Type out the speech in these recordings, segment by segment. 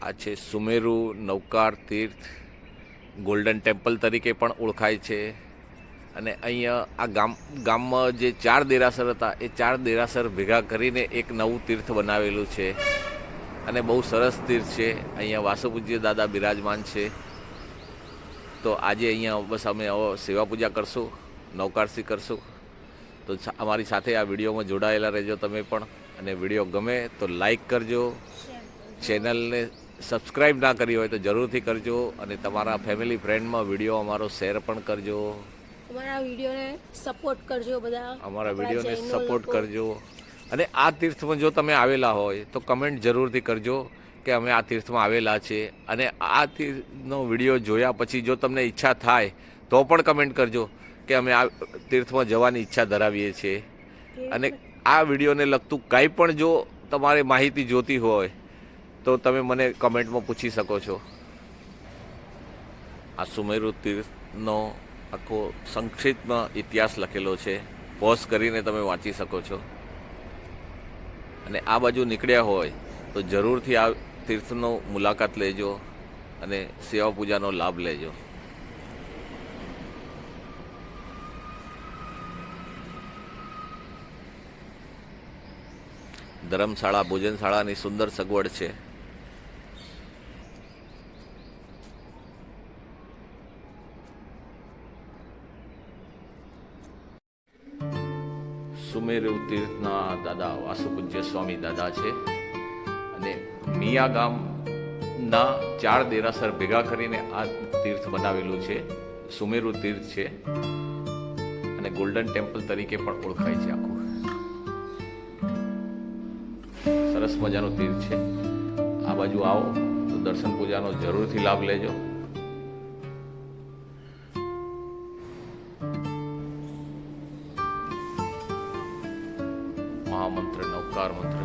આ છે સુમેરુ નૌકાર તીર્થ, golden temple તરીકે પણ ઓળખાય છે. અને અહીંયા આ ગામમાં જે 4 દેરાસર હતા એ 4 દેરાસર ભેગા કરીને એક નવું તીર્થ બનાવેલું છે અને બહુ સરસ તીર્થ છે. અહીંયા વાસુપૂજ્ય દાદા બિરાજમાન છે. તો આજે અહીંયા બસ અમે સેવા પૂજા કરશું, નૌકારસી કરશું. તો અમારી સાથે આ વિડીયોમાં જોડાયેલા રહેજો તમે પણ. અને વિડીયો ગમે તો લાઈક કરજો, ચેનલને સબસ્ક્રાઈબ ના કરી હોય તો જરૂરથી કરજો, અને તમારા ફેમિલી ફ્રેન્ડમાં વિડીયો અમારો શેર પણ કરજો. અમારા વિડીયોને સપોર્ટ કરજો બધા, અમારા વિડીયોને સપોર્ટ કરજો. અને આ તીર્થમાં જો તમે આવેલા હોય તો કમેન્ટ જરૂરથી કરજો કે અમે આ તીર્થમાં આવેલા છે. અને આ તીર્થનો વિડીયો જોયા પછી જો તમને ઈચ્છા થાય તો પણ કમેન્ટ કરજો કે અમે આ તીર્થમાં જવાની ઈચ્છા ધરાવીએ છીએ. અને આ વિડીયોને લગતું કંઈ પણ જો તમારે માહિતી જોતી હોય તો તમે મને કમેન્ટમાં પૂછી શકો છો. આ સુમેરુ તીર્થનો આખો સંક્ષિપ્તમાં ઇતિહાસ લખેલો છે, પોઝ કરીને તમે વાંચી શકો છો. અને આ બાજુ નીકળ્યા હોય તો જરૂરથી આ તીર્થનો મુલાકાત લેજો અને સેવા પૂજાનો લાભ લેજો. ધર્મશાળા, ભોજનશાળાની સુંદર સગવડ છે. સુમેરુ તીર્થના દાદા વાસુપૂજ્ય સ્વામી દાદા છે. અને મિયા ગામના 4 દેરાસર ભેગા કરીને આ તીર્થ બનાવેલું છે. સુમેરુ તીર્થ છે અને ગોલ્ડન ટેમ્પલ તરીકે પણ ઓળખાય છે. આખું સરસ મજાનું તીર્થ છે. આ બાજુ આવો તો દર્શન પૂજાનો જરૂરથી લાભ લેજો. મહામંત્ર, નૌકાર મંત્ર.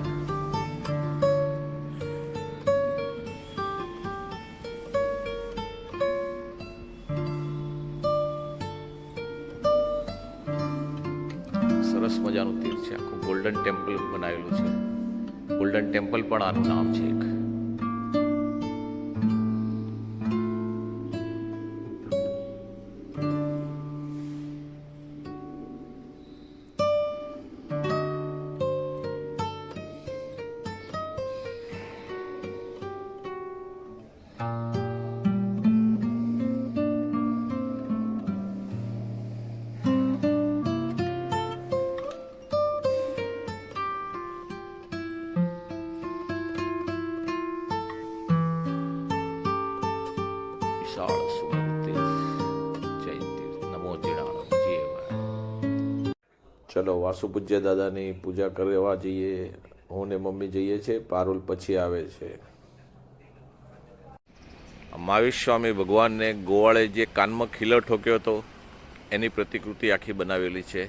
સરસ મજાનું તીર્થ છે. આખું ગોલ્ડન ટેમ્પલ બનાવેલું છે. ગોલ્ડન ટેમ્પલ પણ આનું નામ છે એક. વિશાળ સુમેરુ તીર્થ, જૈન તીર્થ. નમો જીણાણમ જીવાય. ચલો વાસુપૂજ્ય દાદાની પૂજા કરવા જઈએ. હું ને મમ્મી જઈએ છે, પારુલ પછી આવે છે. મહાવીર સ્વામી ભગવાનને ગોવાળે જે કાનમાં ખીલો ઠોક્યો હતો એની પ્રતિકૃતિ આખી બનાવેલી છે.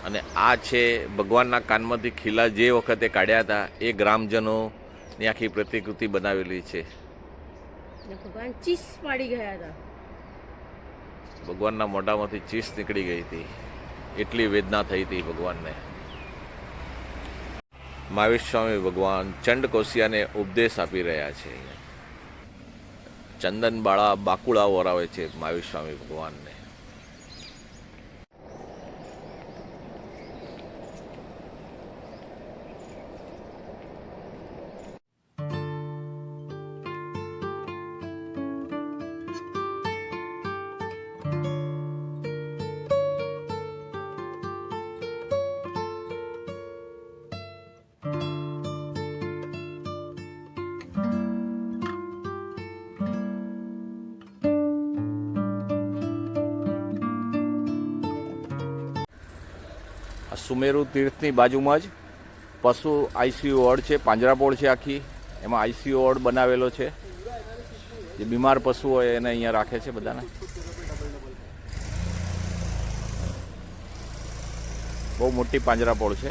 અને આ છે ભગવાનના કાનમાંથી ખીલા જે વખતે કાઢ્યા હતા એ ગ્રામજનોની આખી પ્રતિકૃતિ બનાવેલી છે. ભગવાન ચીસ પાડી ગયા હતા. ભગવાનના મોઢામાંથી ચીસ નીકળી ગઈ હતી, એટલી વેદના થઈ હતી ભગવાનને. મહાવીર સ્વામી ભગવાન ચંડ કૌશિયાને ઉપદેશ આપી રહ્યા છે. ચંદન બાળા બાકુડા વરાવે છે મહાવીર સ્વામી ભગવાનને. સુમેરુ તીર્થની બાજુમાં જ પશુ આઈસીયુ વોર્ડ છે, પાંજરાપોળ છે આખી. એમાં આઈસીયુ વોર્ડ બનાવેલો છે. જે બીમાર પશુ હોય એને અહીંયા રાખે છે બધાને. બહુ મોટી પાંજરાપોળ છે.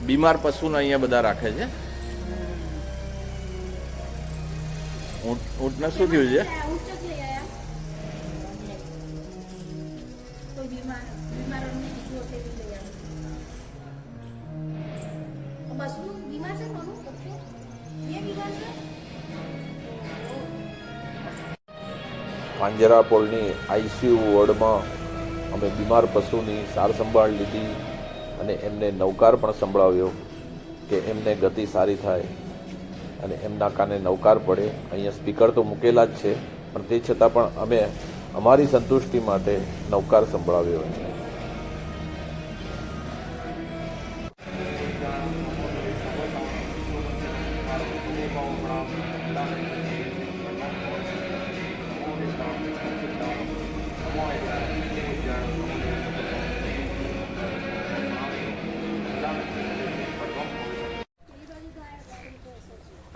બીમાર પશુને અહીંયા બધા રાખે છે. ઊંટને શું થયું છે? ઊંટ જ લઈ આયા. કોઈ બીમારોને દીકરો છે એ લઈ આવ્યા. બસનું બીમાર છે કોનું? એ બીમાર છે? પાંજરાપોળની આઈસીયુ વોર્ડમાં અમે બીમાર પશુની સાર સંભાળ લીધી અને એમને નવકાર પણ સંભળાવ્યો કે એમને ગતિ સારી થાય અને એમના કાને નવકાર પડે. અહીંયા સ્પીકર તો મૂકેલા જ છે, પણ તે છતાં પણ અમે અમારી સંતુષ્ટિ માટે નવકાર સંભળાવ્યો એમને.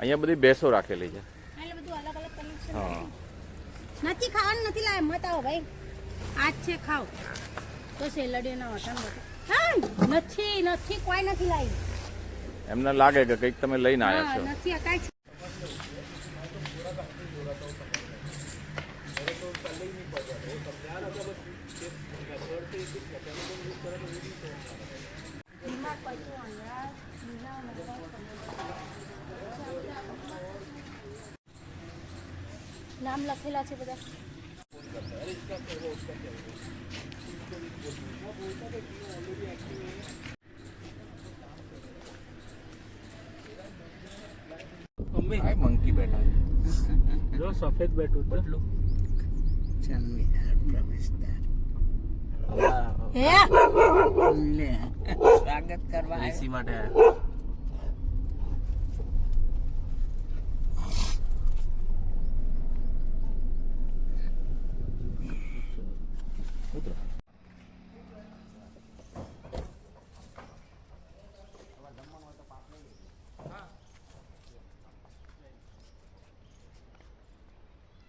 અહીંયા બધી ભેંસો રાખેલી છે. એટલે બધું અલગ અલગ કનેક્શન. હા, નથી ખાવાનું, નથી લાવે મત આવો ભાઈ. આજ છે ખાઓ તો સેલડીઓ ના વટન હા નથી નથી કોઈ નથી લાવી. એમને લાગે કે કંઈક તમે લઈને આવ્યા છો. નથી આ કાંઈ નામ લખેલા છે બધા. મંકી બેઠા જો સફેદ બેઠું બદલું સ્વાગત કરવા એસી માટે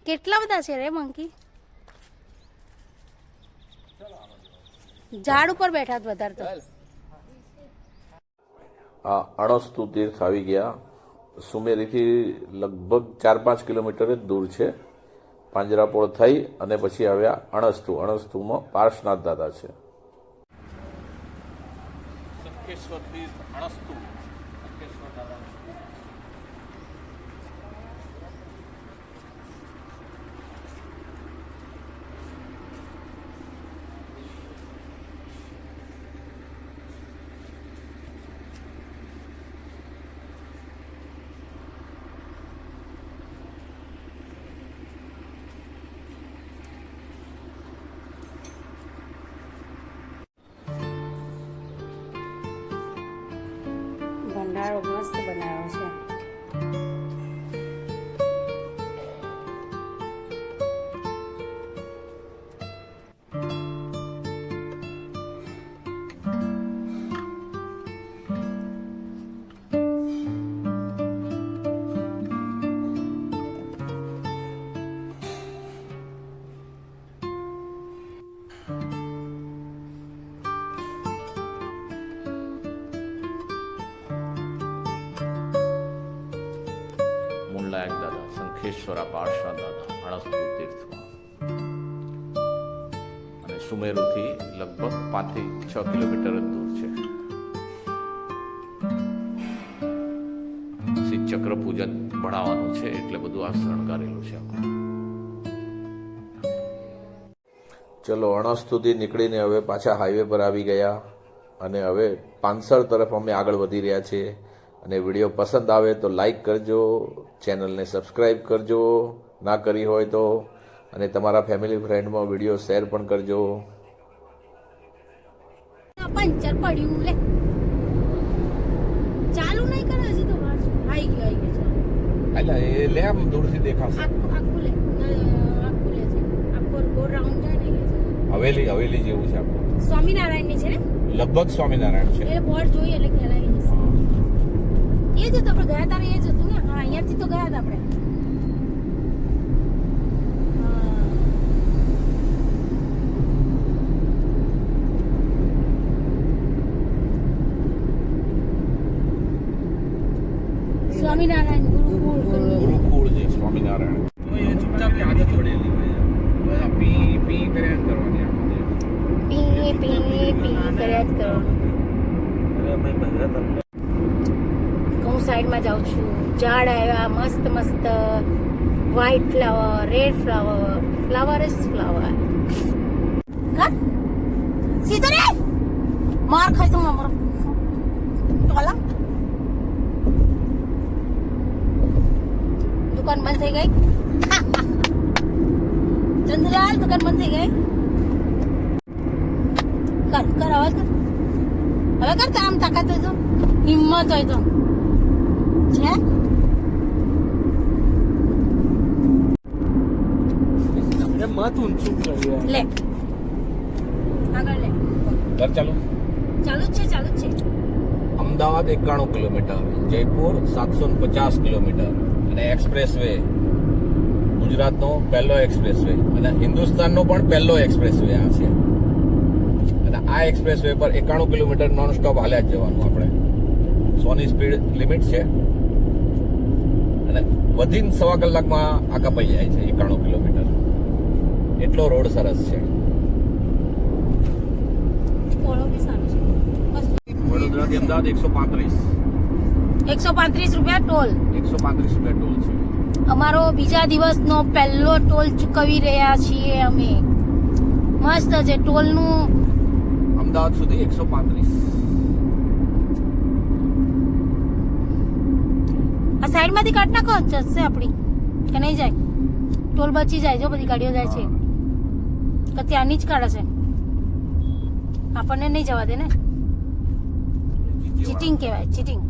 કેટલા બધા છે રે મંકી? ઝાડ ઉપર બેઠા જ વધારે તો. આ અણસ્તુ તીર્થ આવી ગયા. સુમેરીથી લગભગ 4-5 કિલોમીટર જ દૂર છે. પાંજરાપોળ થઈ અને પછી આવ્યા અણસ્તુ. અણસ્તુમાં પાર્શ્વનાથ દાદા છે. શંખેશ્વર તીર્થ અણસ્તુ. શંખેશ્વર દાદા. ભંડારો મસ્ત બનાવ્યો છે. મૂળલાયક દાદા, શંખેશ્વરા પાર્શ્વનાથ દાદા, અણસ્તુ તીર્થમાં. અને સુમેરુથી લગભગ 5 થી 6 કિલોમીટર જ દૂર છે. શ્રીચક્ર પૂજન ભણાવવાનું છે એટલે બધું આ શણગારેલું છે. ચલો, અણસ્તુથી નીકળીને હવે પાછા હાઈવે પર આવી ગયા અને હવે પાંસળ તરફ અમે આગળ વધી રહ્યા છીએ. અને વિડીયો પસંદ આવે તો લાઈક કરજો, ચેનલને સબસ્ક્રાઈબ કરજો ના કરી હોય તો, અને તમારા ફેમિલી ફ્રેન્ડમાં વિડીયો શેર પણ કરજો. પંચર પડ્યું લે. ચાલુ નહીં કરે હજી તો વાર છે. આવી ગયો એટલે એ લે આમ દૂરથી દેખાશે. આખું લે છે. આખો ગોળ રાઉન્ડ જાય ને લે છે. હવેલી જેવું છે આપણું. સ્વામિનારાયણની છે ને? લગભગ સ્વામિનારાયણ છે. એ બોર્ડ જોઈએ એટલે ખ્યાલ આવી જશે. એ જ હતું આપણે ગયા તારે, એ જ હતું ને? હા, અહીંયાથી તો ગયા હતા આપણે. સ્વામિનારાયણ ગુરુકુળ. ગુરુકુળ જય સ્વામિનારાયણ. તો એ ચૂપચાપની આદત પડેલી હોય બસ આ પી પી કર્યા જ કરવાની આપણે. પી કર્યા જ કરો. અરે ભાઈ ભલે તમને હું સાઈડમાં જાઉં છું. ઝાડ આવ્યા મસ્ત મસ્ત, white flower, red flower, flower is flower. સીધો રે માર ખાય તો મારો ટોલા. દુકાન બંધ થઈ ગઈ. ચંદ્રલાલ દુકાન બંધ થઈ ગઈ. કર કર અવાજ કર. હવે કર આમ તાકાત હોય તો, હિંમત હોય તો છે. એ મત ઊંચું કરીએ. લે આગળ લે. ઘર ચાલુ. ચાલુ જ છે ચાલુ જ છે. અમદાવાદ 91 કિલોમીટર, જયપુર 750 કિલોમીટર અને એક્સપ્રેસ વે ગુજરાતનો પહેલો એક્સપ્રેસ વે અને હિન્દુસ્તાનનો પણ પહેલો એક્સપ્રેસ વે આ છે. અને આ એક્સપ્રેસ વે પર 91 કિલોમીટર નોન સ્ટોપ હાલ્યા જ જવાનું આપણે. 100ની સ્પીડ લિમિટ છે અને વધીને 1.25 કલાકમાં આ કપાઈ જાય છે 91 કિલોમીટર. એટલો રોડ સરસ છે. પોળો બી સારું છે. વડોદરાથી અમદાવાદ 135 રૂપિયા ટોલ. 135 રૂપિયા ટોલ છે. અમારો બીજા દિવસનો પહેલો ટોલ ચૂકવી રહ્યા છીએ અમે. મસ્ત છે ટોલનું. અમદાવાદ સુધી 135. આ સાઈડમાંથી કાઢ નાખો, જશે આપણી કે નહીં જાય. ટોલ બચી જાય જો, બધી ગાડીઓ જાય છે કે ત્યાંની જ કાઢે છે. આપણને નહીં જવા દે ને. ચીટિંગ કહેવાય, ચીટિંગ.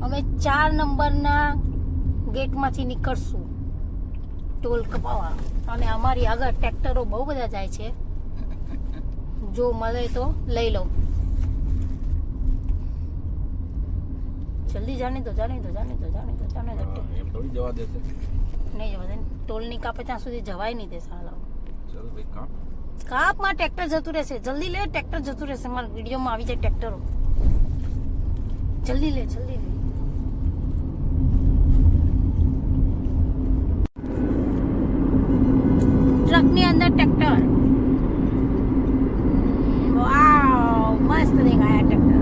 અમે 4 નંબરના ગેટમાંથી નીકળશું ટોલ કપાવવા. અને અમારી આગળ ટ્રેક્ટરો બહુ બધા જાય છે. જો મળે તો લઈ લઉં. જલ્દી જાને દો જાને દો જાને દો જાને દો જાને દો. એમ થોડી જવા દેશે. નહીં જવા દે. ટોલ નહીં કાપે ત્યાં સુધી જવાય નહીં દે સાલા. ચાલો ભાઈ કાપ. કાપમાં ટ્રેક્ટર જતું રહેશે. જલ્દી લે, ટ્રેક્ટર જતું રહેશે. મારા વિડીયોમાં આવી જાય ટ્રેક્ટરો. જલ્દી લે જલ્દી લે. ટ્રકની અંદર ટ્રેક્ટર. વાવ મસ્ત દેખાયા ટ્રેક્ટર.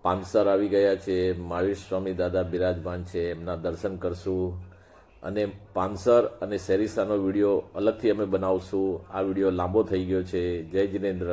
પાનસર આવી ગયા છે. મહાવીર સ્વામી દાદા બિરાજમાન છે. એમના દર્શન કરશું અને પાનસર અને સેરીસાનો વિડીયો અલગથી અમે બનાવશું. આ વિડીયો લાંબો થઈ ગયો છે. જય જિનેન્દ્ર.